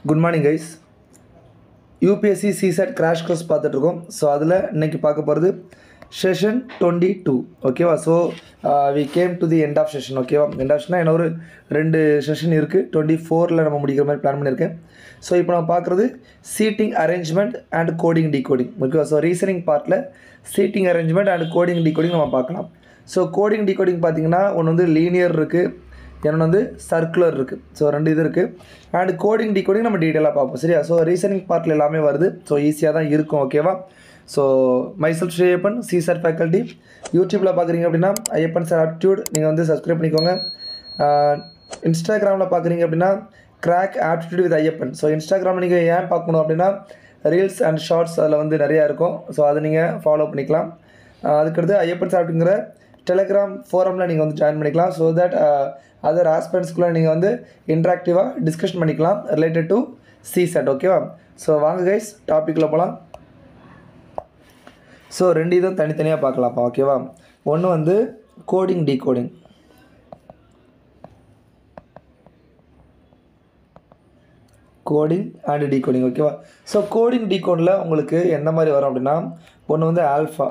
Good morning guys. UPSC CSAT crash course பார்த்துட்ருக்கோம். So அதில் இன்றைக்கி பார்க்க போகிறது செஷன் 22. ஓகேவா? So we came to the end of session. ஓகேவா? எண்ட் ஆஃப் செஷனா என்ன ஒரு 2 செஷன் இருக்குது. 24ல் நம்ம முடிக்கிற மாதிரி பிளான் பண்ணியிருக்கேன். ஸோ இப்போ நம்ம பார்க்குறது seating arrangement and coding decoding. ஓகேவா? ஸோ ரீசனிங் பார்ட்டில் seating arrangement and coding decoding நம்ம பார்க்கலாம். ஸோ கோடிங் டிகோடிங் பார்த்திங்கன்னா ஒன்று வந்து லீனியர் இருக்குது, இன்னொன்று வந்து சர்க்குலர் இருக்குது. ஸோ 2 இது இருக்குது. அண்ட் கோடிங் டிகோடிங் நம்ம டீட்டெயிலாக பார்ப்போம். சரியா? ஸோ ரீசனிங் பார்ட்டில் எல்லாமே வருது. ஸோ ஈஸியாக தான் இருக்கும். ஓகேவா? So myself Sri Ayyappan, சிசெட் faculty. யூடியூப்பில் பார்க்குறீங்க அப்படின்னா ஐயப்பன் சார் ஆப்டிடியூட் நீங்கள் வந்து சப்ஸ்கிரைப் பண்ணிக்கோங்க. இன்ஸ்டாகிராமில் பார்க்குறீங்க அப்படின்னா crack aptitude with Ayyappan. So இன்ஸ்டாகிராமில் நீங்கள் ஏன் பார்க்கணும் அப்படின்னா ரீல்ஸ் அண்ட் ஷார்ட்ஸ் அதில் வந்து நிறையா இருக்கும். ஸோ அதை நீங்கள் ஃபாலோ பண்ணிக்கலாம். அதுக்கடுத்து ஐயப்பன் சார் அப்படிங்கிற டெலகிராம் ஃபோரமில் நீங்கள் வந்து ஜாயின் பண்ணிக்கலாம். ஸோ தட் அதர் ஆஸ்பென்ட்ஸ்குள்ளே நீங்கள் வந்து இன்ட்ராக்டிவாக டிஸ்கஷன் பண்ணிக்கலாம் ரிலேட்டட் டு சிசெட். ஓகேவா? ஸோ வாங்க கைஸ் டாப்பிக்கில் போகலாம். ஸோ 2 இதுவும் தனித்தனியாக பார்க்கலாம்ப்பா. ஓகேவா? ஒன்று வந்து coding decoding. Coding and decoding. ஓகேவா? ஸோ கோடிங் டிகோடில் உங்களுக்கு என்ன மாதிரி வரும் அப்படின்னா ஒன்று வந்து ஆல்ஃபா.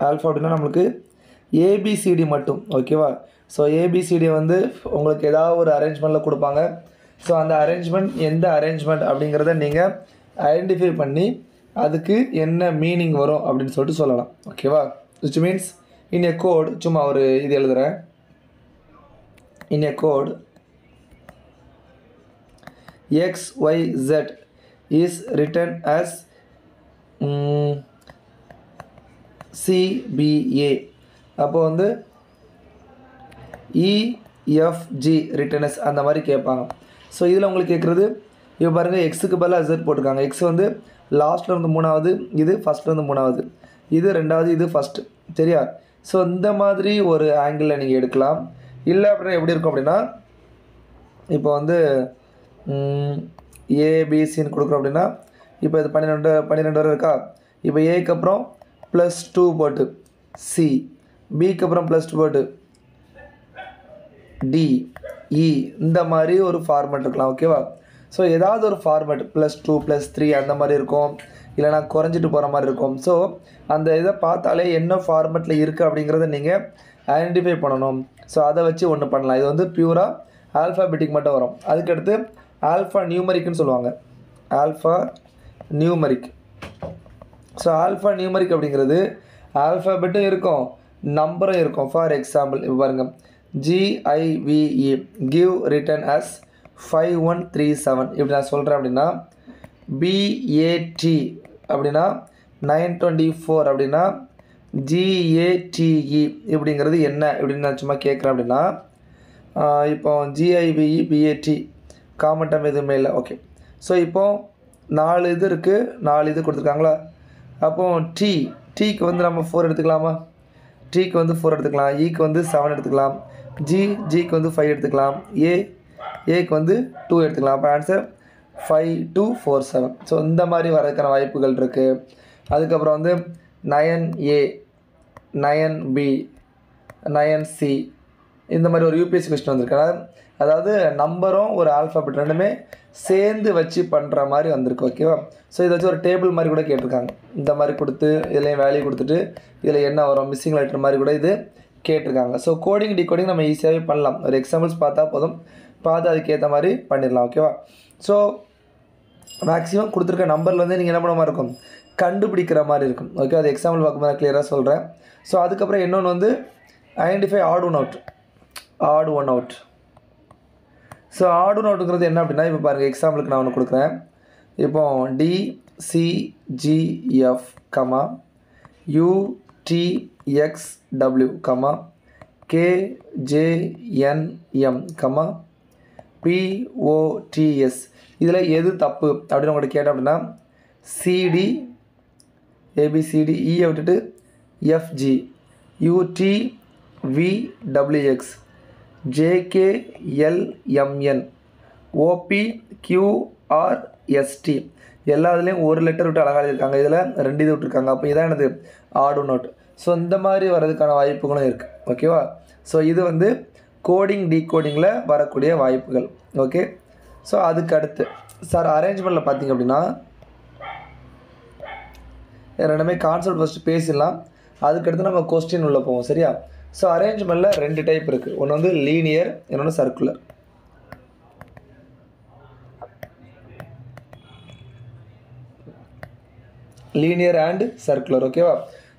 ஆல்ஃபா அப்படின்னா நம்மளுக்கு ஏபிசிடி மட்டும். ஓகேவா? ஸோ ஏபிசிடி வந்து உங்களுக்கு ஏதாவது ஒரு அரேஞ்ச்மெண்ட்டில் கொடுப்பாங்க. ஸோ அந்த அரேஞ்ச்மெண்ட் எந்த அரேஞ்ச்மெண்ட் அப்படிங்கிறத நீங்கள் ஐடென்டிஃபை பண்ணி அதுக்கு என்ன மீனிங் வரும் அப்படின்னு சொல்லிட்டு சொல்லலாம். ஓகேவா? Which means in a code, சும்மா ஒரு இது எழுதுகிறேன். In a code XYZ is written as CBA. அப்போ வந்து EFG written as அந்த மாதிரி கேட்பாங்க. ஸோ இதில் உங்களுக்கு கேட்குறது இப்போ பாருங்கள், எக்ஸுக்கு பதிலாக Z போட்டிருக்காங்க. எக்ஸ் வந்து லாஸ்ட்டில் இருந்து 3வது, இது ஃபஸ்ட்லேருந்து 3வது, இது 2வது, இது ஃபஸ்ட்டு. சரியா? ஸோ இந்த மாதிரி ஒரு ஆங்கிளில் நீங்கள் எடுக்கலாம். இல்லை அப்படின்னா எப்படி இருக்கும் அப்படின்னா இப்போ வந்து ஏபிசின்னு கொடுக்குறோம் அப்படின்னா இப்போ இது 12 வரை இருக்கா. இப்போ ஏக்கு அப்புறம் +2 போட்டு சி, பிக்கு அப்புறம் +2 போட்டு டி, இ, இந்த மாதிரி ஒரு ஃபார்மேட் இருக்கலாம். ஓகேவா? ஸோ ஏதாவது ஒரு ஃபார்மேட் +2 +3 அந்த மாதிரி இருக்கும், இல்லைனா குறைஞ்சிட்டு போகிற மாதிரி இருக்கும். ஸோ அந்த இதை பார்த்தாலே என்ன ஃபார்மேட்டில் இருக்குது அப்படிங்கிறத நீங்கள் ஐடென்டிஃபை பண்ணணும். ஸோ அதை வச்சு ஒன்று பண்ணலாம். இது வந்து பியூராக ஆல்ஃபாபெட்டிக் மட்டும் வரும். அதுக்கடுத்து ஆல்ஃபா நியூமரிக்னு சொல்லுவாங்க. Alpha numeric. So alpha numeric அப்படிங்கிறது ஆல்ஃபாபெட்டும் இருக்கும், நம்பரும் இருக்கும். ஃபார் எக்ஸாம்பிள் இப்போ பாருங்கள், GIVE கிவ் ரிட்டன் as 5137 இப்படி நான் சொல்கிறேன் அப்படின்னா BAT அப்படின்னா 924 அப்படின்னா GATE இப்படிங்கிறது என்ன இப்படின்னு நான் சும்மா கேட்குறேன் அப்படின்னா இப்போ GIVE BAT காமெண்டம் எதுவுமே இல்லை. ஓகே. ஸோ இப்போது 4 இது இருக்குது, 4 இது கொடுத்துருக்காங்களா. அப்போது டீக்கு வந்து நம்ம 4 எடுத்துக்கலாமா? டீக்கு வந்து 4 எடுத்துக்கலாம். ஈக்கு வந்து 7 எடுத்துக்கலாம். ஜிக்கு வந்து 5 எடுத்துக்கலாம். ஏக்கு வந்து 2 எடுத்துக்கலாம். அப்போ ஆன்சர் 5247. ஸோ இந்த மாதிரி வரதுக்கான வாய்ப்புகள் இருக்குது. அதுக்கப்புறம் வந்து 9A 9B 9C இந்த மாதிரி ஒரு யூபிஎஸ்சி கொஸ்டின் வந்திருக்கு. அதாவது நம்பரும் ஒரு ஆல்ஃபாபெட் ரெண்டுமே சேர்ந்து வச்சு பண்ணுற மாதிரி வந்திருக்கு. ஓகேவா? ஸோ இதை வச்சு ஒரு டேபிள் மாதிரி கூட கேட்டிருக்காங்க. இந்த மாதிரி கொடுத்து இதுலேயும் வேல்யூ கொடுத்துட்டு இதில் என்ன வரும் மிஸ்ஸிங் லெட்டர் மாதிரி கூட இது கேட்டிருக்காங்க. ஸோ கோடிங் டிகோடிங் நம்ம ஈஸியாகவே பண்ணலாம். ஒரு எக்ஸாம்பிள்ஸ் பார்த்தா போதும், பார்த்து அதுக்கேற்ற மாதிரி பண்ணிடலாம். ஓகேவா? ஸோ மேக்ஸிமம் கொடுத்துருக்க நம்பர்லேருந்து நீங்கள் என்ன பண்ண மாதிரி இருக்கும், கண்டுபிடிக்கிற மாதிரி இருக்கும். ஓகே? அது எக்ஸாம்பிள் பார்க்கும்போது கிளியராக சொல்கிறேன். ஸோ அதுக்கப்புறம் இன்னொன்று வந்து identify odd one out. So odd one அவுட்டுங்கிறது என்ன அப்படின்னா இப்போ பாருங்கள், எக்ஸாம்பிளுக்கு நான் ஒன்று கொடுக்குறேன். இப்போ DCGF UTXW KJNM POTS இதில் எது தப்பு அப்படின்னு உங்கள்கிட்ட கேட்டேன் அப்படின்னா CD ABCDE விட்டுட்டு FG UTVWX JKLMN OPQRST எல்லாத்துலேயும் ஒரு லெட்டர் விட்டு அழகாக எழுதியிருக்காங்க. இதில் 2 இது விட்டுருக்காங்க. அப்போ இதான் எனது ஆட் ஒன் அவுட். ஸோ இந்த மாதிரி வர்றதுக்கான வாய்ப்புகளும் இருக்குது. ஓகேவா? ஸோ இது வந்து கோடிங் டிகோடிங்கில் வரக்கூடிய வாய்ப்புகள். ஓகே? ஸோ அதுக்கு அடுத்து சார் அரேஞ்ச்மெண்ட்டில் பார்த்திங்க அப்படின்னா ரெண்டுமே கான்செப்ட் ஃபஸ்ட்டு பேசிடலாம், அதுக்கடுத்து நம்ம கொஸ்டின் உள்ளே போவோம். சரியா? ஸோ அரேஞ்ச்மெண்ட்டில் 2 டைப் இருக்குது. ஒன்று வந்து லீனியர், இன்னொன்று சர்க்குலர். Linear and circular. ஓகேவா?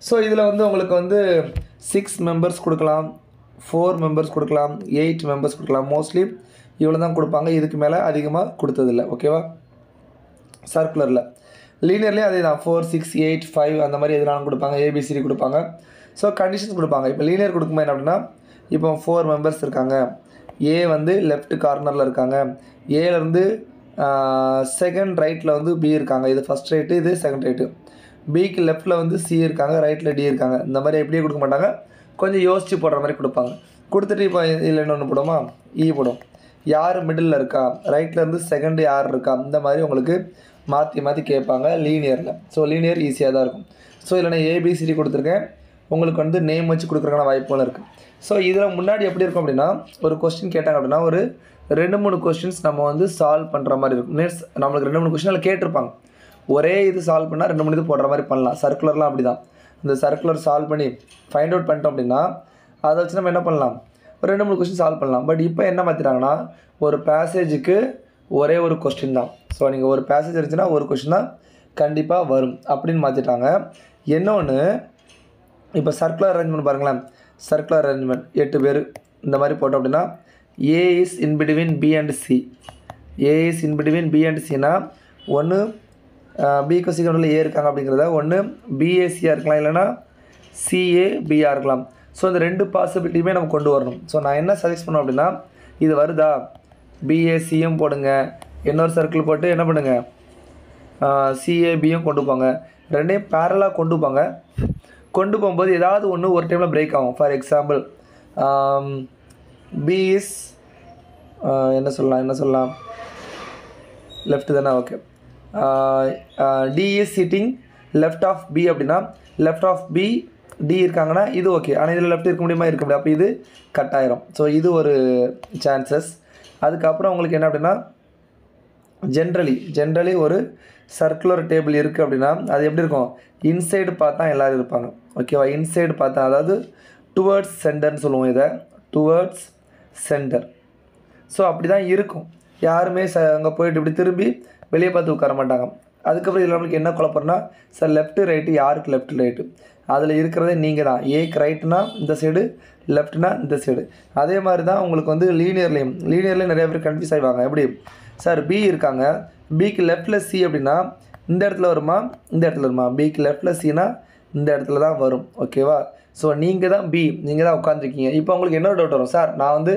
ஸோ இதில் வந்து உங்களுக்கு வந்து 6 மெம்பர்ஸ் கொடுக்கலாம், 4 மெம்பர்ஸ் கொடுக்கலாம், 8 மெம்பர்ஸ் கொடுக்கலாம். மோஸ்ட்லி இவ்வளோ தான் கொடுப்பாங்க, இதுக்கு மேலே அதிகமாக கொடுத்ததில்லை. ஓகேவா? சர்க்குலரில். லீனியர்லேயே அதே தான் 4, 6, 8, 5 அந்த மாதிரி எதுனாலும் கொடுப்பாங்க, ஏபிசிடி கொடுப்பாங்க. ஸோ கண்டிஷன்ஸ் கொடுப்பாங்க. இப்போ லீனியர் கொடுக்கும்போது என்ன அப்படின்னா, இப்போ 4 மெம்பர்ஸ் இருக்காங்க, ஏ வந்து லெஃப்ட் கார்னரில் இருக்காங்க, ஏலேருந்து செகண்ட் ரைட்டில் வந்து பி இருக்காங்க, இது ஃபஸ்ட் ரைட்டு, இது செகண்ட் ரைட்டு. பிக்கு லெஃப்ட்டில் வந்து சி இருக்காங்க, ரைட்டில் டி இருக்காங்க. இந்த மாதிரி எப்படியே கொடுக்க மாட்டாங்க, கொஞ்சம் யோசித்து போடுற மாதிரி கொடுப்பாங்க. கொடுத்துட்டு இப்போ இதில் இன்னொன்று போடுமா, இ போடும். யார் மிடில் இருக்கா, ரைட்லேருந்து செகண்டு யார் இருக்கா, இந்த மாதிரி உங்களுக்கு மாற்றி மாற்றி கேட்பாங்க லீனியரில். ஸோ லீனியர் ஈஸியாக தான் இருக்கும். ஸோ இதில் நான் ஏபிசிடி கொடுத்துருக்கேன், உங்களுக்கு வந்து நேம் வச்சு கொடுக்குறக்கான வாய்ப்புகளும் இருக்குது. ஸோ இதில் முன்னாடி எப்படி இருக்கும் அப்படின்னா, ஒரு கொஸ்டின் கேட்டாங்க அப்படின்னா ஒரு 2-3 கொஸ்டின்ஸ் நம்ம வந்து சால்வ் பண்ணுற மாதிரி இருக்கும். மீன்ஸ் நம்மளுக்கு 2-3 கொஸ்டின் அதில் கேட்டிருப்பாங்க, ஒரே இது சால்வ் பண்ணால் 2-3 இது போடுற மாதிரி பண்ணலாம். சர்க்குலர்லாம் அப்படி தான். இந்த சர்க்குலர் சால்வ் பண்ணி ஃபைண்ட் அவுட் பண்ணிட்டோம் அப்படின்னா அதை வச்சு நம்ம என்ன பண்ணலாம், 2-3 கொஸ்டின் சால்வ் பண்ணலாம். பட் இப்போ என்ன மாற்றிட்டாங்கன்னா, ஒரு பேசேஜுக்கு ஒரே ஒரு கொஸ்டின் தான். ஸோ நீங்கள் ஒரு பேசேஜ் இருந்துச்சுன்னா ஒரு கொஸ்டின் தான் கண்டிப்பாக வரும் அப்படின்னு மாற்றிட்டாங்க. இன்னொன்று, இப்போ சர்க்குலர் அரேஞ்ச்மெண்ட் பாருங்களேன். சர்க்குலர் அரேஞ்ச்மெண்ட் 8 பேர் இந்த மாதிரி போட்டோம் அப்படின்னா, A is in between B and சி. ஏ இஸ் இன் பிட்வீன் பி அண்ட் சினா, ஒன்று பிக்கு சிக்கனில் ஏ இருக்காங்க அப்படிங்கிறத, ஒன்று பிஏசியாக இருக்கலாம், இல்லைனா சிஏபியாக இருக்கலாம். ஸோ இந்த 2 பாசிபிலிட்டியுமே நம்ம கொண்டு வரணும். ஸோ நான் என்ன சஜெஸ்ட் பண்ணுவேன் அப்படின்னா, இது வருதா, பிஏசியும் போடுங்க, இன்னொரு சர்க்கிள் போட்டு என்ன பண்ணுங்கள், சிஏபியும் கொண்டு போங்க. ரெண்டையும் பேரலாக கொண்டு போங்க. கொண்டு போகும்போது ஏதாவது ஒன்று ஒரு டைமில் பிரேக் ஆகும். ஃபார் எக்ஸாம்பிள் பி இஸ் என்ன சொல்லலாம் லெஃப்ட் தானே, okay. D is sitting left of B அப்படின்னா, லெஃப்ட் ஆஃப் பி டி இருக்காங்கன்னா இது ஓகே, ஆனால் இதில் லெஃப்ட் இருக்க முடியுமா, இருக்க முடியாது. அப்போ இது கட் ஆயிரும். ஸோ இது ஒரு சான்சஸ். அதுக்கப்புறம் உங்களுக்கு என்ன அப்படின்னா, ஜென்ரலி ஒரு சர்க்குலர் டேபிள் இருக்குது அப்படின்னா அது எப்படி இருக்கும், இன்சைடு பார்த்தா எல்லோரும் இருப்பாங்க. ஓகேவா? இன்சைடு பார்த்தா, அதாவது டுவர்ட்ஸ் சென்டர்னு சொல்லுவோம், இதை டுவர்ட்ஸ் சென்டர். ஸோ அப்படி தான் இருக்கும். யாருமே அங்கே போயிட்டு இப்படி திரும்பி வெளியே பார்த்து உட்கார மாட்டாங்க. அதுக்கப்புறம் இதில் நம்மளுக்கு என்ன குழப்பம்னா, சார் லெஃப்ட்டு ரைட்டு, யாருக்கு லெஃப்ட் ரைட்டு, அதில் இருக்கிறதே நீங்கள் தான். ஏக்கு ரைட்டுனா இந்த சைடு, லெஃப்ட்னா இந்த சைடு. அதே மாதிரி தான் உங்களுக்கு வந்து லீனியர்லேயும் நிறைய பேர் கன்ஃபியூஸ் ஆகிவாங்க. எப்படி சார் பி இருக்காங்க, பிக்கு லெஃப்டில் சி அப்படின்னா இந்த இடத்துல வருமா, இந்த இடத்துல வருமா, பிக்கு லெஃப்டில் சினா இந்த இடத்துல தான் வரும். ஓகேவா? ஸோ நீங்கள் தான் பி, நீங்கள் தான் உட்காந்துருக்கீங்க. இப்போ உங்களுக்கு என்ன டவுட் வரும், சார் நான் வந்து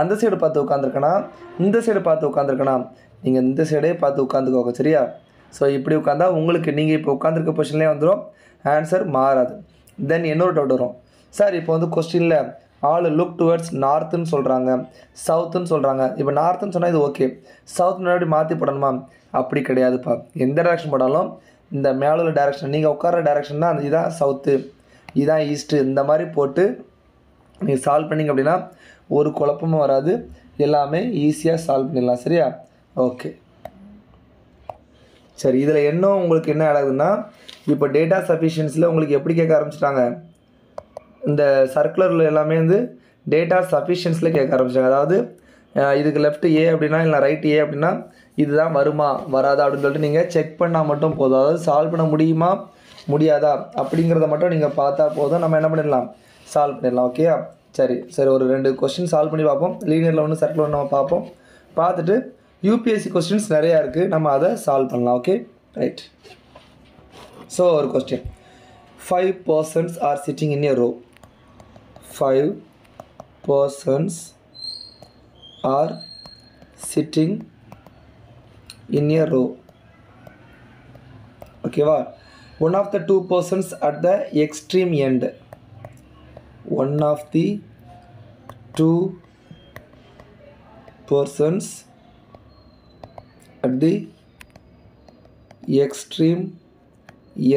அந்த சைடு பார்த்து உட்காந்துருக்கேனா, இந்த சைடு பார்த்து உட்காந்துருக்கேனா, நீங்கள் இந்த சைடே பார்த்து உட்காந்துக்கோங்க. சரியா? ஸோ இப்படி உட்காந்தா உங்களுக்கு நீங்கள் இப்போ உட்காந்துருக்க பொசிஷன்லேயே வந்துடும், ஆன்சர் மாறாது. தென் இன்னொரு டவுட் வரும், சார் இப்போ வந்து கொஸ்டினில் ஆல் லுக் டுவர்ட்ஸ் நார்த்துன்னு சொல்கிறாங்க, சவுத்துன்னு சொல்கிறாங்க. இப்போ நார்த்துன்னு சொன்னால் இது ஓகே, சவுத் முன்னாடி மாற்றி போடணுமா? அப்படி கிடையாதுப்பா. எந்த டேரெக்ஷன் போடாலும் இந்த மேலே உள்ள டேரெக்ஷன், நீங்கள் உட்கார டேரெக்ஷன் தான், இதுதான் சவுத்து, இதுதான் ஈஸ்ட்டு, இந்த மாதிரி போட்டு நீங்கள் சால்வ் பண்ணிங்க அப்படின்னா ஒரு குழப்பமும் வராது, எல்லாமே ஈஸியாக சால்வ் பண்ணிடலாம். சரியா? ஓகே. சரி, இதில் என்ன உங்களுக்கு என்ன ஆகுதுன்னா, இப்போ டேட்டா சஃபிஷியன்சியில் உங்களுக்கு எப்படி கேட்க ஆரம்பிச்சிட்டாங்க, இந்த சர்க்குலரில் எல்லாமே வந்து டேட்டா சஃபிஷியன்ஸில் கேட்க ஆரம்பிச்சிட்டாங்க. அதாவது இதுக்கு லெஃப்ட் ஏ அப்படின்னா, இல்லை ரைட் ஏ அப்படின்னா இதுதான் வருமா வராதா அப்படின்னு சொல்லிட்டு நீங்கள் செக் பண்ணால் மட்டும் போதும். அதாவது சால்வ் பண்ண முடியுமா முடியாதா அப்படிங்கிறத மட்டும் நீங்கள் பார்த்தா போதும், நம்ம என்ன பண்ணிடலாம், சால்வ் பண்ணிடலாம். ஓகேயா? சரி, ஒரு 2 கொஸ்டின் சால்வ் பண்ணி பார்ப்போம். லீனியரில் ஒன்று, சர்க்குலர் ஒன்று நம்ம பார்ப்போம். பார்த்துட்டு யூபிஎஸ்சி கொஸ்டின்ஸ் நிறையா இருக்குது, நம்ம அதை சால்வ் பண்ணலாம். Okay, right. ஸோ ஒரு question, 5 persons are sitting in a row. 5 persons are sitting in a row. ஓகேவா? One of the 2 persons at the extreme end. One of the 2 persons at the extreme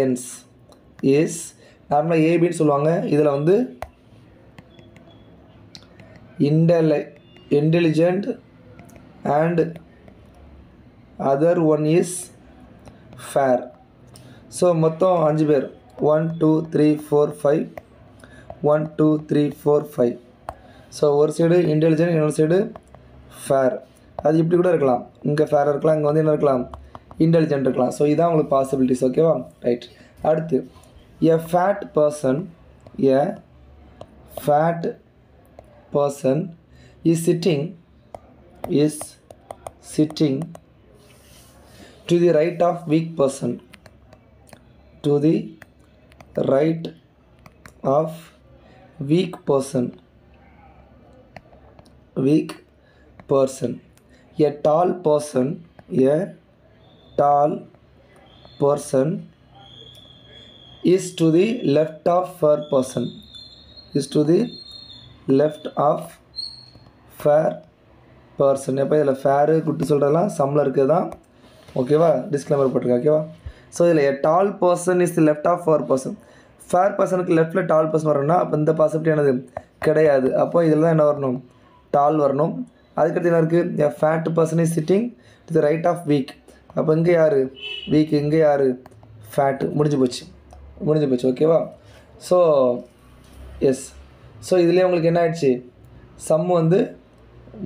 ends is நார்மலாக ஏபின்னு சொல்லுவாங்க. இதில் வந்து intelligent and other one is fair. So மொத்தம் 5 பேர் 1 2 3 4 5 1 2 3 4 5. So ஒரு side intelligent, இன்னொரு side fair. அது இப்படி கூட இருக்கலாம், இங்கே ஃபேராக இருக்கலாம், இங்கே வந்து என்ன இருக்கலாம், இன்டெலிஜென்ட் இருக்கலாம். ஸோ இதான் உங்களுக்கு பாசிபிலிட்டிஸ். ஓகேவா? ரைட். அடுத்து a fat person is sitting to the right of weak person. To the right of weak person. A tall person is to the left of fair person. எப்போ இதில் fare good சொல்கிறதெல்லாம் சம்மில் இருக்குது தான். ஓகேவா? Disclaimer போட்டிருக்கேன். ஓகேவா? ஸோ இதில் a tall person is the left of fair person. Fair பர்சனுக்கு லெஃப்ட்டில் டால் பர்சன் வரணும்னா அப்போ இந்த பாசிபிலிட்டி என்னது கிடையாது. அப்போ இதில் தான் என்ன வரணும், டால் வரணும். அதுக்கடுத்து என்ன இருக்குது, a fat person is sitting to the right of weak. அப்போ இங்கே யார் வீக், இங்கே யார் ஃபேட்டு. முடிஞ்சு போச்சு. ஓகேவா? So S. ஸோ இதுலேயே உங்களுக்கு என்ன ஆயிடுச்சு, சம் வந்து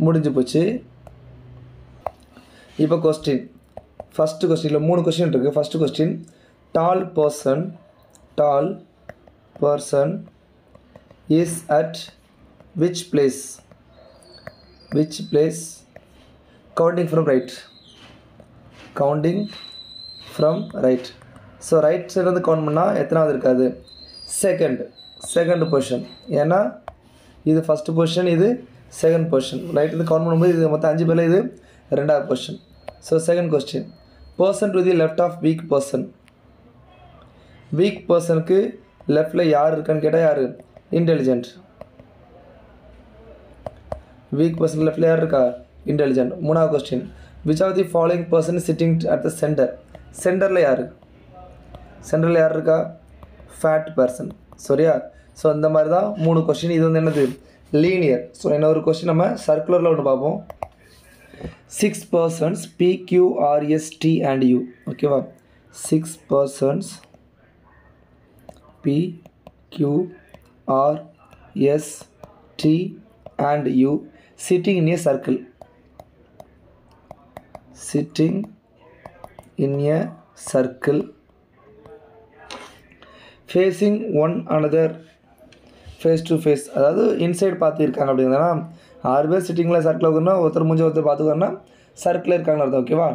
முடிஞ்சு போச்சு. இப்போ கொஸ்டின், ஃபஸ்ட்டு கொஸ்டினில் 3 கொஸ்டின் இருக்குது. First question, tall person is at which place counting from right. So right side வந்து கவுண்ட் பண்ணால் எத்தனாவது இருக்காது, செகண்ட் பொசிஷன். ஏன்னா இது ஃபஸ்ட்டு பொசிஷன், இது செகண்ட் பொசிஷன். ரைட் வந்து கவுண்ட் பண்ணும்போது இது மொத்தம் 5 பேரில் இது 2வது position. So second question, person to the left of weak பர்சனுக்கு லெஃப்டில் யார் இருக்கான்னு கேட்டால் யார், இன்டெலிஜென்ட். வீக் பர்சன் லெஃப்டில் யார் இருக்கா, இன்டெலிஜென்ட். 3வது question, which of the following person sitting at the சென்டரில் யார் இருக்கா, ஃபேட் பர்சன். சரியா? ஸோ இந்த மாதிரி தான் 3 கொஸ்டின். இது வந்து என்னது, லீனியர். ஸோ இன்னொரு கொஸ்டின் நம்ம சர்க்குலரில் ஒன்று பார்ப்போம். 6 persons PQRST and U. ஓகேவா? 6 persons PQRST and U sitting in a circle. Facing one another face to face. அதாவது இன்சைட் பார்த்து இருக்காங்க அப்படிங்கிறதுனா 6 பேர் சிட்டிங்கில் சர்க்கிள் இருக்குன்னா ஒருத்தர் முடிஞ்ச ஒருத்தர் பார்த்துக்கோன்னா சர்க்கிளில் இருக்காங்கன்னு அர்த்தம். ஓகேவா?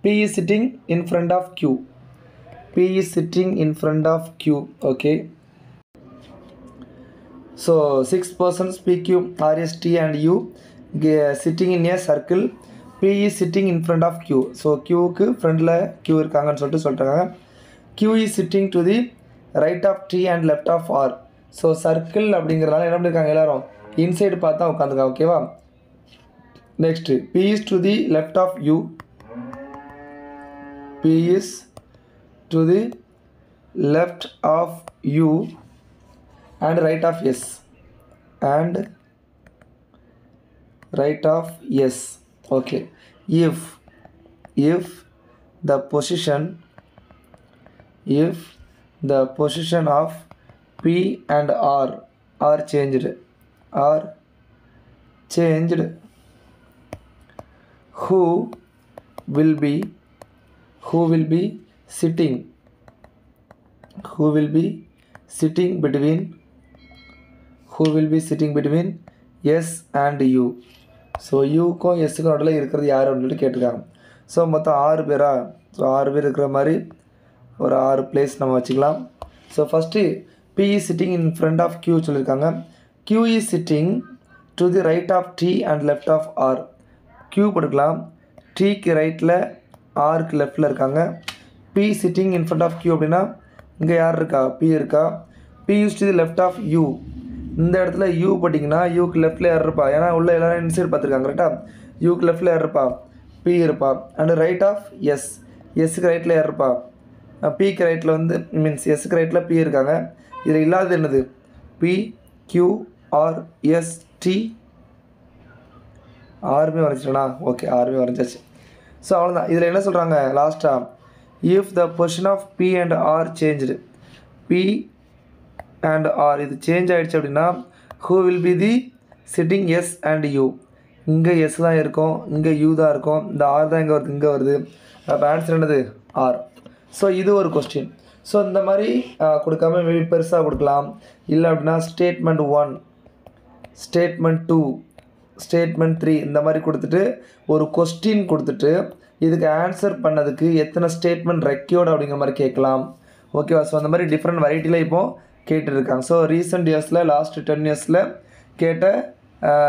P is sitting in front of Q. Okay. So 6 persons PQRST and U sitting in a circle. P is sitting in front of Q. So Qக்கு ஃப்ரண்டில் Q இருக்காங்கன்னு சொல்லிட்டாங்க. Q is sitting to the right of T and left of R. So circle அப்படிங்கிறதுனால என்ன பண்ணியிருக்காங்க, எல்லோரும் inside பார்த்தா உட்காந்துருக்காங்க. ஓகேவா? Next, P is to the left of U. P is to the left of U and right of S. Okay. If the position of P and R are changed, who will be sitting between S and U. So யூக்கும் எஸ்ஸுக்கும் நடுவில் இருக்கிறது யார் அப்படின்ட்டு கேட்டிருக்காங்க. So மொத்தம் 6 பேரா? So 6 பேர் இருக்கிற மாதிரி ஒரு 6 பிளேஸ் நம்ம வச்சுக்கலாம். So first P is sitting in front of Q சொல்லியிருக்காங்க. Q is sitting to the right of T and left of R. Q போட்டுக்கலாம். Tக்கு ரைட்டில் Rக்கு லெஃப்டில் இருக்காங்க. P sitting in front of Q அப்படின்னா இங்கே யார் இருக்கா, P இருக்கா. P is to the left of U. இந்த இடத்துல U போட்டிங்கன்னா யூக்கு லெஃப்டில் யார் இருப்பா, ஏன்னா உள்ள எல்லோரும் இன்சைட் பார்த்துருக்காங்க. கரெக்டாக? யூக்கு லெஃப்டில் யார் இருப்பா, P இருப்பா. அண்ட் ரைட் ஆஃப் எஸ், எஸ்ஸுக்கு ரைட்டில் யார் இருப்பா, Pக்கு ரைட்டில் வந்து மீன்ஸ் எஸ்ஸுக்கு ரைட்டில் P இருக்காங்க. இதில் இல்லாதது என்னது, PQRST. ஆறுமே வரைஞ்சிட்டேனா? ஓகே, ஆறுமே வரைஞ்சாச்சு. ஸோ அவ்வளோதான். இதில் என்ன சொல்கிறாங்க லாஸ்ட்டாக, if the position of P and R changed, P and R இது சேஞ்ச் ஆகிடுச்சு அப்படின்னா who will be the sitting S and U? இங்கே S தான் இருக்கும், இங்கே U தான் இருக்கும், இந்த R தான் இங்கே வருது. அப்போ ஆன்சர் என்னது R. ஸோ இது ஒரு கொஸ்டின். ஸோ இந்த மாதிரி கொடுக்காம பெருசாக கொடுக்கலாம். இல்லை அப்படின்னா ஸ்டேட்மெண்ட் 1, ஸ்டேட்மெண்ட் 2, ஸ்டேட்மெண்ட் 3 இந்த மாதிரி கொடுத்துட்டு ஒரு கொஸ்டின் கொடுத்துட்டு இதுக்கு ஆன்சர் பண்ணதுக்கு எத்தனை ஸ்டேட்மெண்ட் ரெக்யூர்டு அப்படிங்கிற மாதிரி கேட்கலாம். ஓகேவா? ஸோ அந்த மாதிரி டிஃப்ரெண்ட் வெரைட்டியில் இப்போது கேட்டுருக்காங்க. ஸோ ரீசெண்ட் இயர்ஸில் லாஸ்ட் 10 இயர்ஸில் கேட்ட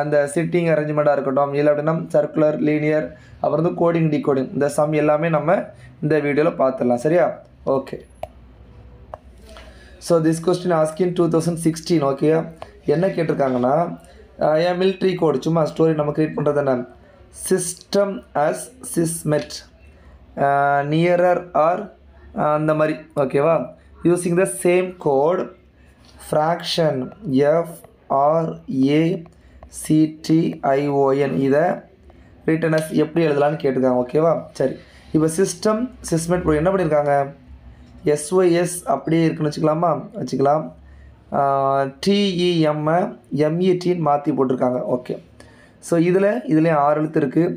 அந்த சிட்டிங் அரேஞ்ச்மெண்ட்டாக இருக்கட்டும், இல்லை அப்படின்னா சர்க்குலர், லீனியர், அப்புறம் வந்து கோடிங், டிகோடிங், இந்த சம் எல்லாமே நம்ம இந்த வீடியோவில் பார்த்துடலாம். சரியா? Okay. So this question asked in 2016. Okay, என்ன கேட்டிருக்காங்கன்னா என் மிலிட்ரி கோடு சும்மா ஸ்டோரி நம்ம க்ரியேட் பண்ணுறது என்ன, சிஸ்டம் ஆஸ் சிஸ்மெட் நியரர் ஆர் அந்த மாதிரி. ஓகேவா? Using the same code fraction FRACTION இதை ரிட்டர்னஸ் எப்படி எழுதலான்னு கேட்டிருக்காங்க. ஓகேவா? சரி, இப்போ சிஸ்டம் சிஸ்மெட் என்ன பண்ணியிருக்காங்க, SYS அப்படியே இருக்குன்னு வச்சுக்கலாமா? வச்சுக்கலாம். TEM METன்னு மாற்றி போட்டிருக்காங்க. ஓகே. ஸோ இதுலேயும் 6 எழுத்து இருக்குது.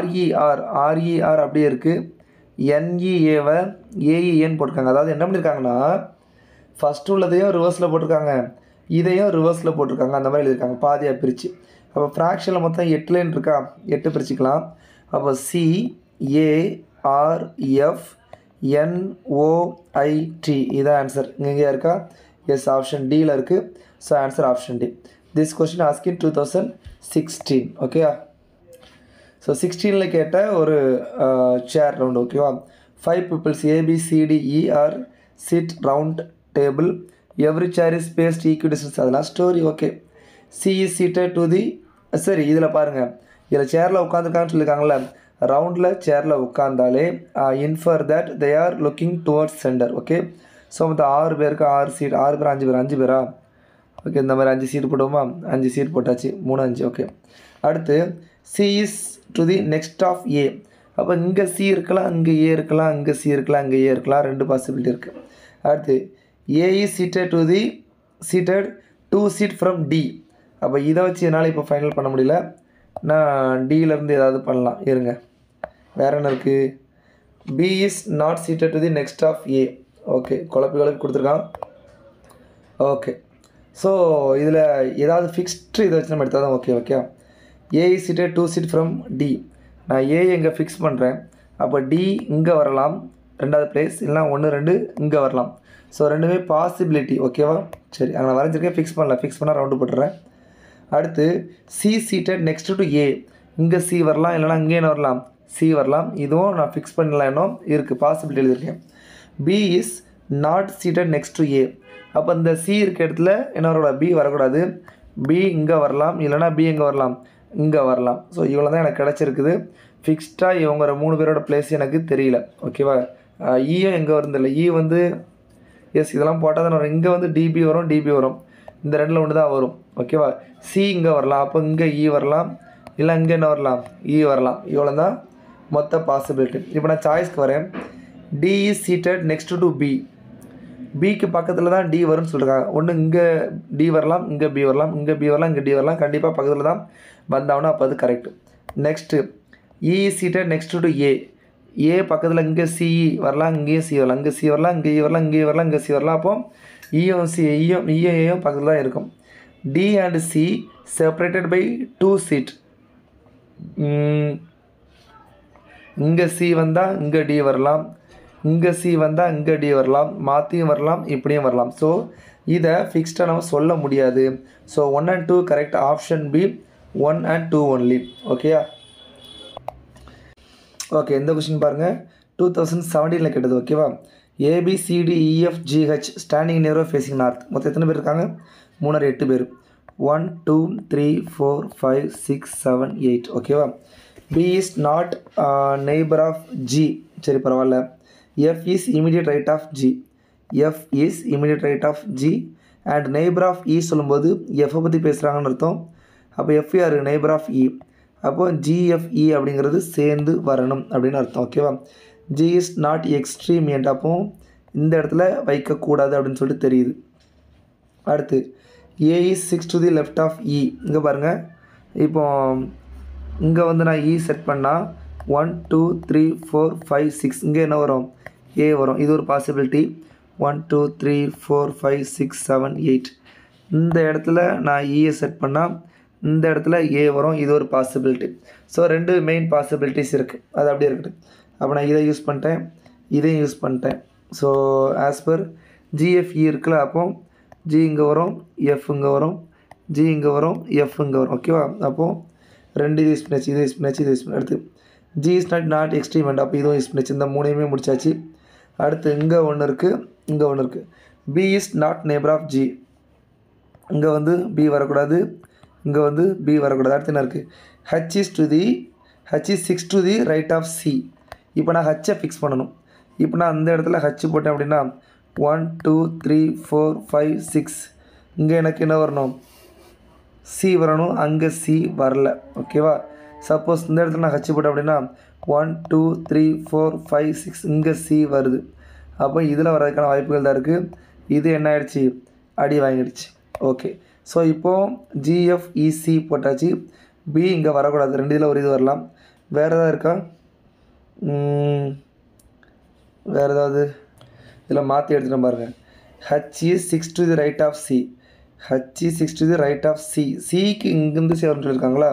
RER அப்படியே இருக்குது. NEAவை AEN போட்டிருக்காங்க. அதாவது என்ன பண்ணியிருக்காங்கன்னா ஃபஸ்ட்டு உள்ளதையும் ரிவர்ஸில் போட்டிருக்காங்க, இதையும் ரிவர்ஸில் போட்டிருக்காங்க. அந்த மாதிரி எழுதியிருக்காங்க பாதியாக பிரித்து. அப்போ ஃப்ராக்ஷனில் மொத்தம் 8 லைன் இருக்கா, 8 பிரிச்சுக்கலாம். அப்போ CARFNOIT இதான் ஆன்சர். இங்கே இருக்கா? எஸ், ஆப்ஷன் டியில் இருக்குது. So answer option D. This question asked in 2016. ஓகேவா? ஸோ 16ல் கேட்ட ஒரு சேர் ரவுண்டு. ஓகேவா? 5 peoples ABCDE are sit round table, every chair is spaced equidistance, அதெல்லாம் story. Okay. C is seated to the, சரி இதில் பாருங்கள், இதில் சேரில் உட்காந்துருக்காங்கன்னு சொல்லியிருக்காங்களே, ரவுண்டில் சேரில் உட்காந்தாலே infer that they are looking towards centre. Okay. So மொத்தம் 6 பேருக்கு 6 சீட், 6 பேர் 5 பேரா? ஓகே, இந்த மாதிரி 5 சீட் போடுவோமா? 5 சீட் போட்டாச்சு, 3 5. ஓகே. அடுத்து C is to the next of A. அப்போ இங்கே சி இருக்கலாம், இங்கே ஏ இருக்கலாம், இங்கே சி இருக்கலாம், இங்கே ஏ இருக்கலாம், 2 பாசிபிலிட்டி இருக்குது. அடுத்து A is seated to the seated 2 seat from D. அப்போ இதை வச்சு என்னால் இப்போ ஃபைனல் பண்ண முடியல, நான் டியிலேருந்து ஏதாவது பண்ணலாம். இருங்க, வேறு என்ன இருக்குது? B is not seated to the next of A. Okay, குழப்பி கொடுத்துருக்கான். ஓகே. ஸோ இதில் ஏதாவது ஃபிக்ஸ்டு இதை வச்சு நம்ம எடுத்தால் தான் okay. Okay. A is seated 2 seat from D. நான் ஏ இங்கே ஃபிக்ஸ் பண்ணுறேன். அப்போ டி இங்கே வரலாம், 2வது பிளேஸ், இல்லைனா 1 2 இங்கே வரலாம். ஸோ ரெண்டுமே பாசிபிலிட்டி. ஓகேவா? சரி, அங்கே நான் வரைஞ்சிருக்கேன், ஃபிக்ஸ் பண்ணல, ஃபிக்ஸ் பண்ணால் ரவுண்டு போட்டுறேன். அடுத்து சி சீட்டட் நெக்ஸ்ட் டு ஏ. இங்கே சி வரலாம், இல்லைனா இங்கே என்ன வரலாம், சி வரலாம். இதுவும் நான் ஃபிக்ஸ் பண்ணலாம், இன்னும் இருக்குது, பாசிபிலிட்டி எழுதியிருக்கேன். B is not seated next to A. அப்போ இந்த சி இருக்க இடத்துல என்ன வரக்கூடாது, பி வரக்கூடாது. பி இங்கே வரலாம், இல்லைனா பி எங்கே வரலாம், இங்கே வரலாம். ஸோ இவ்வளோ தான் எனக்கு கிடச்சிருக்குது. ஃபிக்ஸ்டாக இவங்க 3 பேரோட பிளேஸ் எனக்கு தெரியல. ஓகேவா? ஈயும் எங்கே வருந்தில்லை, ஈ வந்து எஸ் இதெல்லாம் போட்டால் தான் வரும். இங்கே வந்து டிபி வரும், டிபி வரும், இந்த 2ல் ஒன்று தான் வரும். ஓகேவா? சி இங்கே வரலாம், அப்போ இங்கே இ வரலாம், இல்லை இங்கே என்ன வரலாம், இ வரலாம். இவ்வளோ தான் மொத்த பாசிபிலிட்டி. இப்போ நான் சாய்ஸ்க்கு வரேன். D is seated next to B. பிக்கு பக்கத்தில் தான் டி வரும்னு சொல்லியிருக்காங்க. ஒன்று இங்கே டி வரலாம், இங்கே பி வரலாம், இங்கே பி வரலாம், இங்கே டி வரலாம். கண்டிப்பாக பக்கத்தில் தான் வந்தாங்கன்னா அப்போ அது correct. Next E is seated next to A. A பக்கத்தில் இங்கே சிஇ வரலாம், இங்கேயும் சி வரலாம், இங்கே சி வரலாம், இங்கே இ வரலாம், இங்கே வரலாம், இங்கே சி வரலாம். அப்போ இயும் சி இயும் பக்கத்தில் தான் இருக்கும். D and C separated by 2 seat. இங்கே சி வந்தால் இங்கே டி வரலாம், இங்கே சி வந்தால் இங்கே டி வரலாம், மாற்றியும் வரலாம், இப்படியும் வரலாம். ஸோ இதை ஃபிக்ஸ்டாக நம்ம சொல்ல முடியாது. So 1 and 2 correct. Option B 1 and 2 only. ஓகேயா? ஓகே, இந்த கொஸ்டின் பாருங்கள், 2017 கேட்டது. ஓகேவா? ABCDEFGH standing in a row facing north. மொத்தம் எத்தனை பேர் இருக்காங்க? 3 8 பேர். 1 2 3 4 5 6 7 8. ஓகேவா? B is not neighbour of G. சரி, பரவாயில்ல. F is immediate right of G. F is immediate right of G and neighbour of E சொல்லும்போது F பற்றி பேசுகிறாங்கன்னு அர்த்தம். அப்போ F யார்? Neighbour of E. அப்போது ஜிஎஃப்இ அப்படிங்கிறது சேர்ந்து வரணும் அப்படின்னு அர்த்தம். ஓகேவா? G is not extreme end, அப்போ இந்த இடத்துல வைக்கக்கூடாது அப்படின்னு சொல்லிட்டு தெரியுது. அடுத்து A is 6 to the left of E. இங்கே பாருங்கள், இப்போ இங்கே வந்து நான் இ செட் பண்ணால் 1 2 3 4 5 6 இங்கே என்ன வரும்? ஏ வரும். இது ஒரு பாசிபிலிட்டி. 1 2 3 4 5 6 7 8 இந்த இடத்துல நான் இயை செட் பண்ணால் இந்த இடத்துல ஏ வரும். இது ஒரு பாசிபிலிட்டி. ஸோ 2 மெயின் பாசிபிலிட்டிஸ் இருக்குது. அது அப்படியே இருக்கட்டும். அப்போ நான் இதை யூஸ் பண்ணிட்டேன், இதையும் யூஸ் பண்ணிட்டேன். ஸோ ஆஸ் பர் ஜிஎஃப்இ இருக்குல்ல, அப்போ ஜி இங்கே வரும், எஃப் இங்கே வரும், ஜி இங்கே வரும், எஃப் இங்கே வரும். ஓகேவா? அப்போது 2 இது யூஸ் பண்ணியாச்சு, இது யூஸ் பண்ணியாச்சு, இது யூஸ் பண்ணி அடுத்து ஜி இஸ் நாட் எக்ஸ்ட்ரீமெண்ட், அப்போ இதுவும் யூஸ் பண்ணியாச்சு. இந்த 3யுமே முடிச்சாச்சு. அடுத்து இங்கே ஒன்று இருக்குது, இங்கே ஒன்று இருக்குது. B is not neighbour of G. இங்கே வந்து பி வரக்கூடாது, இங்கே வந்து பி வரக்கூடாது. அடுத்து என்ன இருக்குது? H is 6 to the right of C. இப்போ நான் ஹச்சை ஃபிக்ஸ் பண்ணணும். இப்போ நான் அந்த இடத்துல ஹச் போட்டேன் அப்படின்னா 1 2 3 4 5 6 இங்கே எனக்கு என்ன வரணும்? சி வரணும். அங்கே சி வரல. ஓகேவா? சப்போஸ் இந்த இடத்துல நான் ஹச் போட்டேன் அப்படின்னா 1 2 3 4 5 6 இங்கே சி வருது. அப்போ இதில் வர்றதுக்கான வாய்ப்புகள் தான் இருக்குது. இது என்ன ஆகிடுச்சு? அடி வாங்கிடுச்சு. ஓகே. ஸோ இப்போது ஜிஎஃப்இசி போட்டாச்சு. பி இங்கே வரக்கூடாது. 2 இதில் ஒரு இது வரலாம். வேறு எதாவது இருக்கா? வேறு ஏதாவது இதில் மாற்றி எடுத்துகிட்டு பாருங்கள். H is 6 to the right of C. H is 6 to the right of C. சிக்கு இங்கேருந்து சேவன்ட்டு இருக்காங்களா?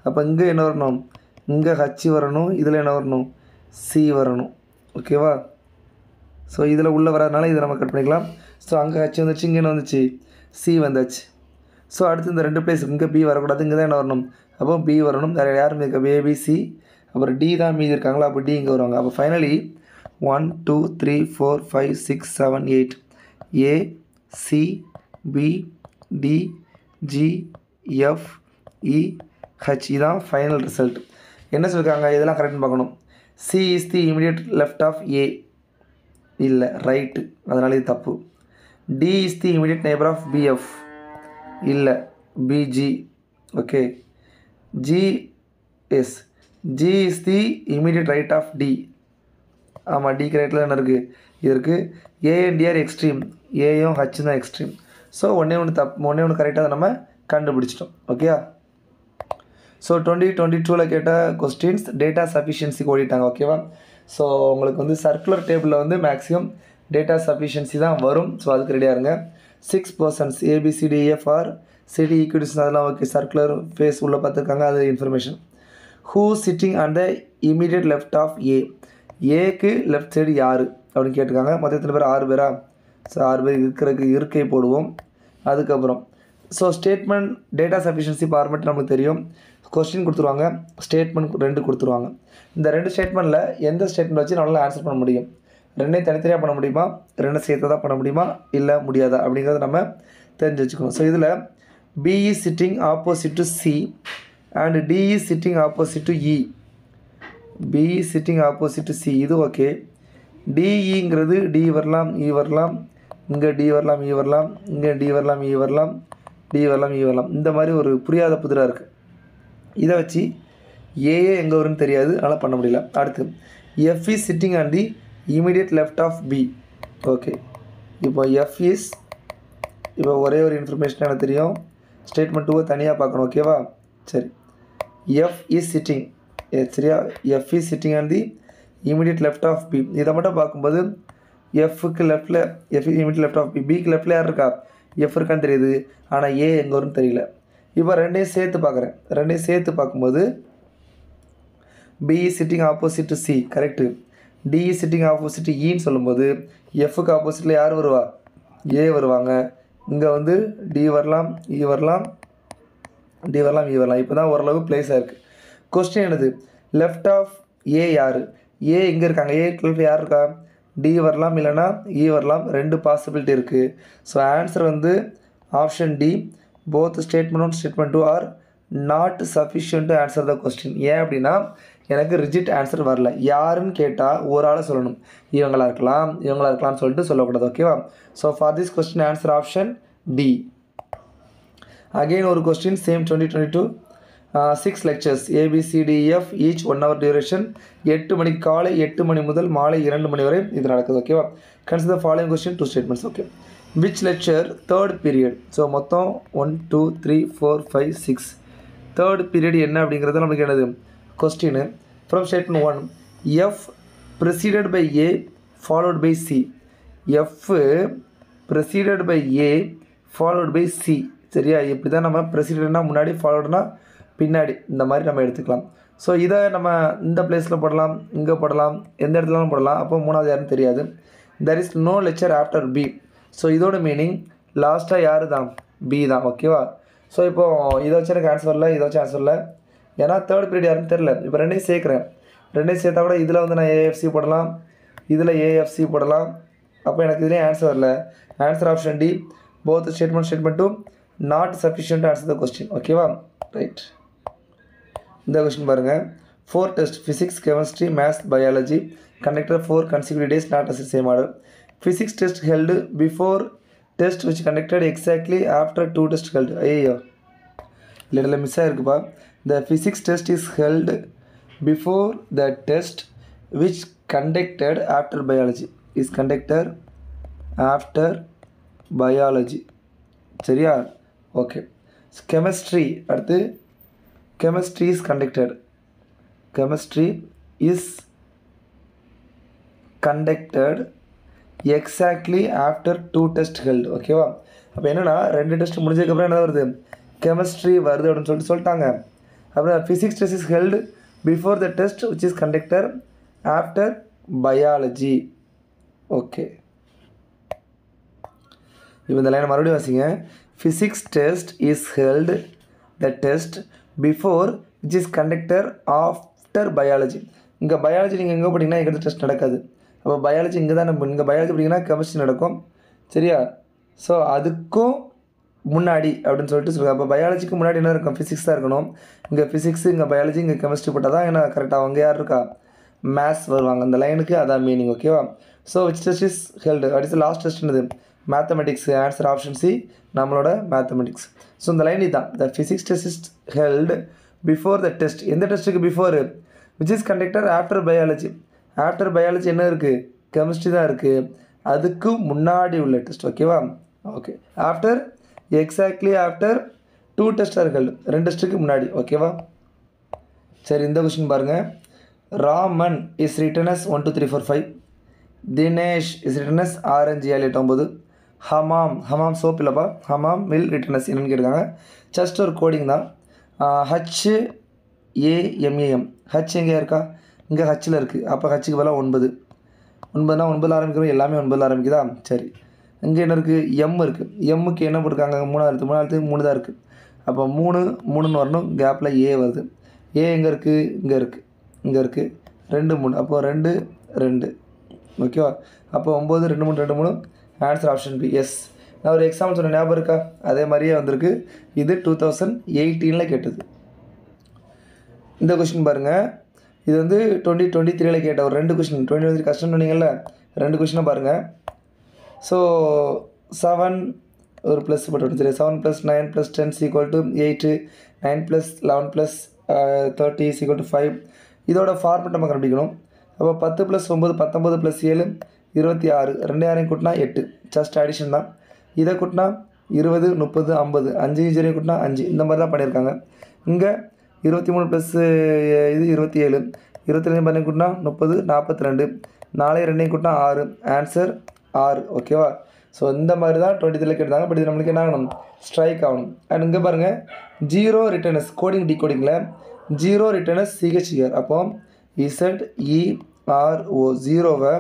அப்போ இங்கே என்ன வரணும்? இங்கே ஹச் வரணும். இதில் என்ன வரணும்? சி வரணும். ஓகேவா? ஸோ இதில் உள்ளே வராதனால இதை நம்ம கட் பண்ணிக்கலாம். ஸோ அங்கே ஹச் வந்துச்சு, இங்கே என்ன வந்துச்சு? சி வந்தாச்சு. ஸோ அடுத்து இந்த 2 பிளேஸ் இங்கே பி வரக்கூடாது, இங்கே தான் என்ன வரணும்? அப்போ பி வரணும். வேறு யாரும் இருக்க? ஏபிசி, அப்புறம் டி தான் மீதி இருக்காங்களா? அப்போ டி இங்கே வருவாங்க. அப்போ finally 1 2 3 4 5 6 7 8 A C B D G F E H. இதான் ஃபைனல் ரிசல்ட். என்ன சொல்லியிருக்காங்க? இதெல்லாம் கரெக்ட்னு பார்க்கணும். C is the immediate left of A. இல்லை, ரைட்டு. அதனால் இது தப்பு. D is the immediate neighbour of BF. இல்லை, BG. Okay. G yes, G is the immediate right of D. ஆமாம், டிக்கு ரைட்டில் என்ன இருக்குது? இது இருக்குது. A and D R extreme. ஏயும் ஹச் தான் எக்ஸ்ட்ரீம். ஸோ ஒன்றே ஒன்று கரெக்டாக அதை நம்ம கண்டுபிடிச்சிட்டோம். ஓகேயா? ஸோ 2022 கேட்ட கொஸ்டின்ஸ் டேட்டா சஃபிஷியன்சிக்கு ஓடிட்டாங்க. ஓகேவா? ஸோ உங்களுக்கு வந்து சர்க்குலர் டேபிளில் வந்து மேக்ஸிமம் டேட்டா சஃபிஷியன்சி தான் வரும். ஸோ அதுக்கு ரெடியாக இருங்க. 6 persons ABCDEFR சிடி ஈக்விட்டிஸ் அதெல்லாம் ஓகே. சர்க்குலர் ஃபேஸ் உள்ளே பார்த்துருக்காங்க, அது information. Who sitting and the immediate left of A. ஏக்கு லெஃப்ட் சைடு யார் அப்படின்னு கேட்டிருக்காங்க. மொத்தம் எத்தனை பேர்? 6 பேரா? ஸோ 6 பேர் இருக்கிறதுக்கு இருக்கை போடுவோம். அதுக்கப்புறம் so statement data sufficiency format நமக்கு தெரியும். கொஸ்டின் கொடுத்துருவாங்க, ஸ்டேட்மெண்ட் 2 கொடுத்துருவாங்க. இந்த 2 ஸ்டேட்மெண்ட்டில் எந்த ஸ்டேட்மெண்ட் வச்சு நம்மளால் ஆன்சர் பண்ண முடியும்? 2 தனித்தனியாக பண்ண முடியுமா? 2 சேர்த்து தான் பண்ண முடியுமா? இல்லை முடியாதா? அப்படிங்கிறத நம்ம தெரிஞ்சு வச்சுக்கணும். ஸோ இதில் B is sitting opposite to C and D is sitting opposite to E. B is sitting opposite to C, இது ஓகே. டிஇங்கிறது டி வரலாம், இ வரலாம், இங்கே டி வரலாம், இ வரலாம், இங்கே டி வரலாம், இ வரலாம், டி வரலாம், இ வரலாம். இந்த மாதிரி ஒரு புரியாத புதிராக இருக்குது. இதை வச்சு ஏஏ எங்கே வரும்னு தெரியாது, அதனால் பண்ண முடியல. அடுத்து F is sitting on the immediate left of B. Okay. இப்போ எஃப் இஸ், இப்போ ஒரே ஒரு இன்ஃபர்மேஷன் எனக்கு தெரியும். ஸ்டேட்மெண்ட் 2 தனியாக பார்க்கணும். ஓகேவா? சரி. எஃப் இஸ் சிட்டிங், சரியா? F is sitting on the immediate left of B. இதை மட்டும் பார்க்கும்போது எஃப்க்கு லெஃப்ட்டில் F immediate left of B, பிக்கு லெஃப்ட்டில் யார் இருக்கா? எஃப் இருக்கான்னு தெரியுது, ஆனால் ஏ எங்கே வரும்னு தெரியல. இப்போ 2யும் சேர்த்து பார்க்குறேன். 2யும் சேர்த்து பார்க்கும்போது B is sitting opposite to C, correct. D is sitting opposite to ஈன்னு சொல்லும்போது எஃப்க்கு ஆப்போசிட்டில் யார் வருவா? ஏ வருவாங்க. இங்கே வந்து டி வரலாம், இ வரலாம், டி வரலாம், இ வரலாம். இப்போ தான் ஓரளவு பிளேஸ் ஆகிருக்கு. கொஸ்டின் என்னது? லெஃப்ட் ஆஃப் ஏ யார்? ஏ இங்கே இருக்காங்க. ஏ லெஃப்ட் யார் இருக்கா? டி வரலாம், இல்லைனா இ வரலாம். 2 பாசிபிலிட்டி இருக்குது. ஸோ ஆன்சர் வந்து option D. Both statement 1 statement 2 are not sufficient to answer the question. ஏன் அப்படின்னா எனக்கு ரிஜிட் ஆன்சர் வரல. யாருன்னு கேட்டால் ஒரு ஆளை சொல்லணும். இவங்களா இருக்கலாம், இவங்களா இருக்கலாம்னு சொல்லிட்டு சொல்லக்கூடாது. ஓகேவா? So for this question answer option D. Again ஒரு question same 2022. 6 lectures ABCDEF each 1 hour duration 8 மணிக்கு காலை 8 மணி முதல் மாலை 2 மணி வரை இது நடக்குது ஓகேவா. Consider the following question 2 statements okay. which lecture third period so மொத்தம் 1 2 3 4 5 6 தேர்ட் பீரியட் என்ன அப்படிங்கிறது நமக்கு என்னது question. From statement 1 F preceded by A followed by C. F preceded by A followed by C சரியா. இப்படி தான் நம்ம ப்ரெசிடென்ட்னா முன்னாடி ஃபாலோடுனா பின்னாடி இந்த மாதிரி நம்ம எடுத்துக்கலாம். ஸோ இதை நம்ம இந்த பிளேஸில் போடலாம், இங்கே போடலாம், எந்த இடத்துலலாம் போடலாம். அப்போ மூணாவது யாருன்னு தெரியாது. there is no lecture after B. So இதோட மீனிங் லாஸ்ட்டாக யார் தான் B தான் ஓகேவா. ஸோ இப்போது இதை வச்சு எனக்கு ஆன்சர் இல்லை, இதை வச்சு ஆன்சர் இல்லை, ஏன்னா தேர்ட் பீரியட் யாருன்னு தெரில. இப்போ ரெண்டையும் சேர்க்குறேன், ரெண்டையும் சேர்த்தா கூட இதில் வந்து நான் AFC போடலாம், இதில் AFC போடலாம். அப்போ எனக்கு இதுலேயும் ஆன்சர் வரல. Answer option D both statement 2 not sufficient to answer the question ஓகேவா. ரைட், இந்த கொஸ்டின் பாருங்கள். 4 test physics chemistry maths biology conducted 4 consecutive days not as the same order. Physics test held before test which conducted exactly after 2 test held. ஐயோ இல்லை miss ஆகிருக்குப்பா. the physics test is held before the test which conducted after biology is conducted after biology சரியா. Okay, chemistry அடுத்து chemistry is conducted exactly after 2 test held ஓகேவா. அப்போ என்னென்னா 2 test முடிஞ்சதுக்கப்புறம் என்ன வருது கெமிஸ்ட்ரி வருது அப்படின்னு சொல்லிட்டாங்க. அப்புறம் physics test is held before the test which is conducted after biology okay. இப்போ இந்த லைனை மறுபடியும் வாசிங்க. physics test is held the test before which is conducted after biology. இங்கே பயாலஜி நீங்கள் எங்கே படிங்கன்னா எங்கே டெஸ்ட் நடக்காது. அப்போ பயாலஜி இங்கே தான் நம்ம இங்கே பயாலஜி படிங்கன்னா கெமிஸ்ட்ரி நடக்கும் சரியா. ஸோ அதுக்கும் முன்னாடி அப்படின்னு சொல்லிட்டு சொல்லுங்கள். அப்போ பயாலஜிக்கு முன்னாடி என்ன இருக்கும் ஃபிசிக்ஸ் தான் இருக்கணும். இங்கே ஃபிசிக்ஸ், இங்கே பயாலஜி, இங்கே கெமிஸ்ட்ரி போட்டால் தான் என்ன கரெக்டாக அவங்க யார் இருக்கா மேத்ஸ் வருவாங்க. அந்த லைனுக்கு அதான் மீனிங் ஓகேவா. So which test is held அடுத்து லாஸ்ட் டெஸ்ட் என்னது மேத்தமெட்டிக்ஸ். ஆன்சர் ஆப்ஷன் சி நம்மளோட மேத்தமெட்டிக்ஸ். ஸோ இந்த லைன் தான் the physics test is held before the test. எந்த டெஸ்ட்டுக்கு before which is conducted after biology. After biology என்ன இருக்குது கெமிஸ்ட்ரி தான் இருக்குது, அதுக்கு முன்னாடி உள்ள டெஸ்ட் ஓகேவா. Okay, after exactly after 2 test ஆர்கள் 2 டெஸ்ட்டுக்கு முன்னாடி ஓகேவா. சரி, இந்த கொஸ்டின் பாருங்கள். Raman is written as 1 2 3 4 5. Dinesh is written as 6 5 7 8 9. Hamam soap இல்லைப்பா, ஹமாம் மில் ரிட்டர்னஸ் என்னென்னு கேட்டிருக்காங்க. ஜஸ்ட் ஒரு கோடிங் தான். HAMAM ஹச் எங்கே இருக்கா இங்கே ஹச்சில் இருக்குது. அப்போ ஹச்சுக்கு பதிலாக 9 9னா 9 ஆரம்பிக்கிறோம், எல்லாமே 9 ஆரம்பிக்குதா. சரி, இங்கே என்ன இருக்குது எம் இருக்குது. எம்முக்கு என்ன போட்டிருக்காங்க 3 தான் இருக்குது. அப்போ 3 வரணும், கேப்பில் ஏ வருது. ஏ எங்கே இருக்குது இங்கே இருக்குது, இங்கே இருக்குது 2 3. அப்போது 2 2 ஓகேவா. அப்போ 9 2 3 2 3. Answer option B yes. நான் ஒரு எக்ஸாம்பிள் சொன்ன ஞாபகம் இருக்கா, அதே மாதிரியே வந்திருக்கு. இது 2018 கேட்டது. இந்த கொஸ்டின் பாருங்கள். இது வந்து 2023 கேட்ட ஒரு 2 கொஸ்டின். 2023 கஷ்டம் சொன்னீங்கல்ல, 2 கொஸ்டினாக பாருங்கள். ஸோ 7 ஒரு ப்ளஸ் போட்டு சரி 7 + 9 + 10 = 8. 9 + 11 + 30 = 5. இதோட ஃபார்மெட் நம்ம கண்டுபிடிக்கணும். அப்போ 10 + 9 19 + 7 26. 2 யாரையும் கூட்டினா 8, ஜஸ்ட் அடிஷன் தான். இதை கூட்டினா 20 30 50. 5 ஜெரியும் கூட்டினா 5. இந்த மாதிரி தான் பண்ணியிருக்காங்க. இங்கே 23 + இது 27. 22 பண்ணி கூட்டினா 30 42. 4 2 கூட்டினா 6. ஆன்சர் 6 ஓகேவா. ஸோ இந்த மாதிரி தான் 23 கேட்டாங்க. பட் இது நம்மளுக்கு என்ன ஆகணும் ஸ்ட்ரைக் ஆகணும். அண்ட் இங்கே பாருங்கள் 0 ரிட்டர்னஸ் கோடிங் டிகோடிங்கில் 0 ரிட்டர்னஸ் CHER. அப்போ ZERO 0வை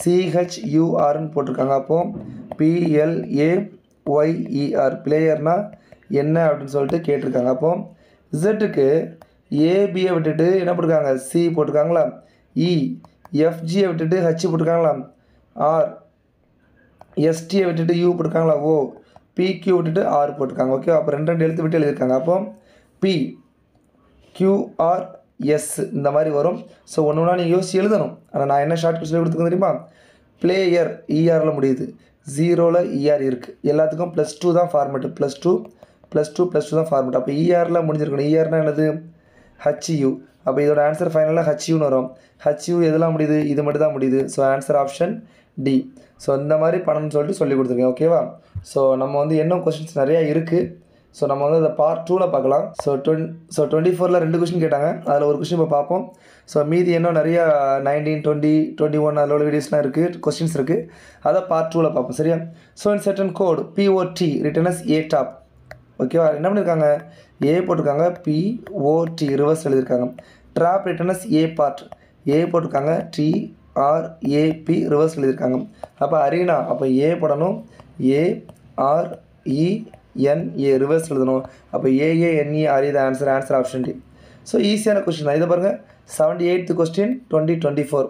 CHURன்னு போட்டிருக்காங்க. அப்போது PLAYER பிளேயர்னா என்ன அப்படின்னு சொல்லிட்டு கேட்டிருக்காங்க. அப்போது இசட்டுக்கு ஏபியை விட்டுட்டு என்ன போட்டிருக்காங்க சி போட்டிருக்காங்களா, FGயை விட்டுட்டு ஹச் போட்டிருக்காங்களா, எஸ்டியை விட்டுட்டு யூ போட்டிருக்காங்களா, PQ விட்டுட்டு ஆர் போட்டிருக்காங்க. ஓகே, அப்போ 2 எழுத்து விட்டு எழுதியிருக்காங்க. அப்போ PQRS இந்த மாதிரி வரும். ஸோ ஒன்று நீங்கள் யோசிச்சு எழுதணும். ஆனால் நான் என்ன ஷார்ட் சொல்லி கொடுத்துருக்கேன் தெரியுமா, பிளேயர் ERல முடியுது, 0ல் ER இருக்குது. எல்லாத்துக்கும் +2 தான் ஃபார்மெட்டு, +2 +2 தான் ஃபார்மெட். அப்போ இஆரில் முடிஞ்சிருக்கணும். இஆர்னா என்னது? HU. அப்போ இதோட ஆன்சர் ஃபைனலாக HUன்னு வரும். HU எதெல்லாம் முடியுது? இது மட்டும் தான் முடியுது. So answer option D. So இந்த மாதிரி பண்ணணும்னு சொல்லிட்டு சொல்லி கொடுத்துருக்கேன். ஓகேவா? ஸோ நம்ம வந்து இன்னும் கொஸ்டின்ஸ் நிறையா இருக்குது. ஸோ நம்ம வந்து அதை பார்ட் 2ல் பார்க்கலாம். ஸோ 24ல் 2 கொஸ்டின் கேட்டாங்க. அதில் ஒரு கொஸ்டின் இப்போ பார்ப்போம். ஸோ மீதி இன்னும் நிறையா 19, 20, 21 அதில் உள்ள வீடியோஸ்லாம் இருக்குது, கொஸ்டின்ஸ் இருக்குது. அதை பார்ட் 2ல் பார்ப்போம். சரியா? So in certain code POT written as A top. ஓகேவா? என்ன பண்ணியிருக்காங்க? ஏ போட்டிருக்காங்க, POT ரிவர்ஸ் எழுதியிருக்காங்க. Trap written as A part. A போட்டிருக்காங்க, TRAP ரிவர்ஸ் எழுதியிருக்காங்க. அப்போ அரீனா, அப்போ ஏ போடணும், ARENA ரிவர்ஸ் எழுதணும். அப்போ AANERE தான் ஆன்சர் ஆப்ஷன் டி. ஸோ ஈஸியான கொஸ்டின் தான். இதை பாருங்கள், 78th கொஸ்டின் 2024.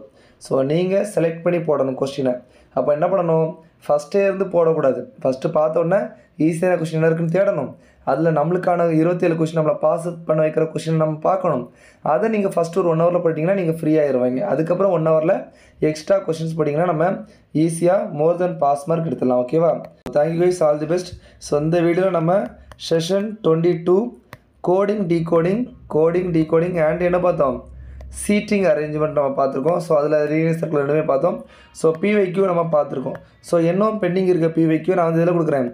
ஸோ நீங்கள் செலக்ட் பண்ணி போடணும் கொஸ்டினை. அப்போ என்ன பண்ணணும்? ஃபஸ்ட்டே இருந்து போடக்கூடாது. ஃபஸ்ட்டு பார்த்தோன்னே ஈஸியான கொஸ்டின் என்ன இருக்குன்னு தேடணும். அதில் நம்மளுக்கான 27 கொஸ்டின் நம்மளை பாஸ் பண்ண வைக்கிற கொஸ்டின் நம்ம பார்க்கணும். அதை நீங்கள் ஃபஸ்ட்டு ஒரு 1 ஹவரில் போட்டிங்கன்னா நீங்கள் ஃப்ரீ ஆகிடுவாங்க. அதுக்கப்புறம் 1 ஹவரில் எக்ஸ்ட்ரா கொஸ்டின்ஸ் போட்டிங்கன்னா நம்ம ஈஸியாக மோர் தென் பாஸ் மார்க் எடுத்துடலாம். ஓகேவா? Thank you guys, all the best. So இந்த வீடியோவில் நம்ம செஷன் 22 கோடிங் டீகோடிங் அண்ட் என்ன பார்த்தோம்? சீட்டிங் அரேஞ்ச்மெண்ட் நம்ம பார்த்துருக்கோம். ஸோ அதில் ரீனியர் சர்க்கிள் ரெண்டுமே பார்த்தோம். ஸோ PYQ நம்ம பார்த்துருக்கோம். ஸோ இன்னும் பெண்டிங் இருக்க PYQ நான் வந்து இதில் கொடுக்குறேன்,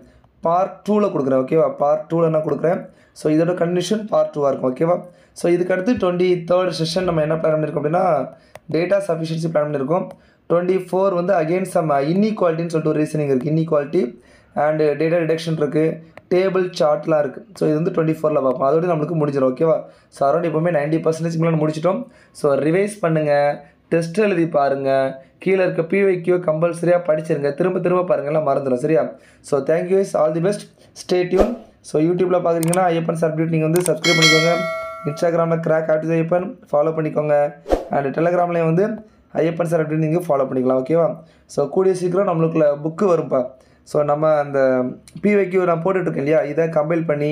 பார்ட் 2ல் கொடுக்குறேன். ஓகேவா? பார்ட் 2ல் நான் கொடுக்குறேன். ஸோ இதோட கண்டிஷன் பார்ட் 2ஆக இருக்கும். ஓகேவா? ஸோ இதுக்கு அடுத்து 23rd செஷன் நம்ம என்ன பிளான் பண்ணியிருக்கோம் அப்படின்னா டேட்டா சஃபிஷியன்சி பிளான் பண்ணியிருக்கோம். 24 வந்து அகெயின் சம் இன்இக்வாலிட்டின்னு சொல்லிட்டு ஒரு ரீசனிங் இருக்குது. இன்இக்வாலிட்டி அண்ட் டேட்டா டிடக்ஷன் இருக்குது, டேபிள் சார்ட்லாம் இருக்குது. ஸோ இது வந்து 24ல் பார்ப்போம். அதோட நம்மளுக்கு முடிஞ்சிடும். ஓகேவா? ஸோ அரௌண்ட் எப்போவுமே 90% மேலே முடிச்சிட்டோம். ஸோ ரிவைஸ் பண்ணுங்கள், டெஸ்ட் எழுதி பாருங்கள், கீழே இருக்க PYQ கம்பல்சரியாக படிச்சிருங்க, திரும்ப பாருங்கள்லாம் மறந்துடும். சரியா? So thank you guys, all the best, stay tune. So யூடியூப்பில் பார்க்குறீங்கன்னா ஐயப்பன் அப்டேட் நீங்கள் வந்து சப்ஸ்கிரைப் பண்ணிக்கோங்க. இன்ஸ்டாகிராமில் கிராக் ஆப்டிஸ் ஐயப்பன் ஃபாலோ பண்ணிக்கோங்க. அண்ட் டெலிகிராம்லேயும் வந்து ஐயப்பன் சார் அப்படின்னு நீங்கள் ஃபாலோ பண்ணிக்கலாம். ஓகேவா? ஸோ கூடிய சீக்கிரம் நம்மளுக்குள்ள புக்கு வரும்ப்பா. ஸோ நம்ம அந்த PYQ நான் போட்டுட்ருக்கேன் இல்லையா, இதை கம்பைல் பண்ணி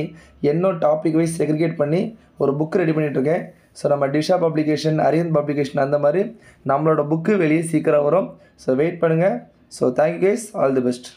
இன்னும் டாபிக் வைஸ் செக்ரிகேட் பண்ணி ஒரு புக்கு ரெடி பண்ணிகிட்ருக்கேன். ஸோ நம்ம டிஷா பப்ளிகேஷன், அரியன் பப்ளிகேஷன் அந்த மாதிரி நம்மளோட புக்கு வெளியே சீக்கிரம் வரும். ஸோ வெயிட் பண்ணுங்கள். So thank you guys, all the best.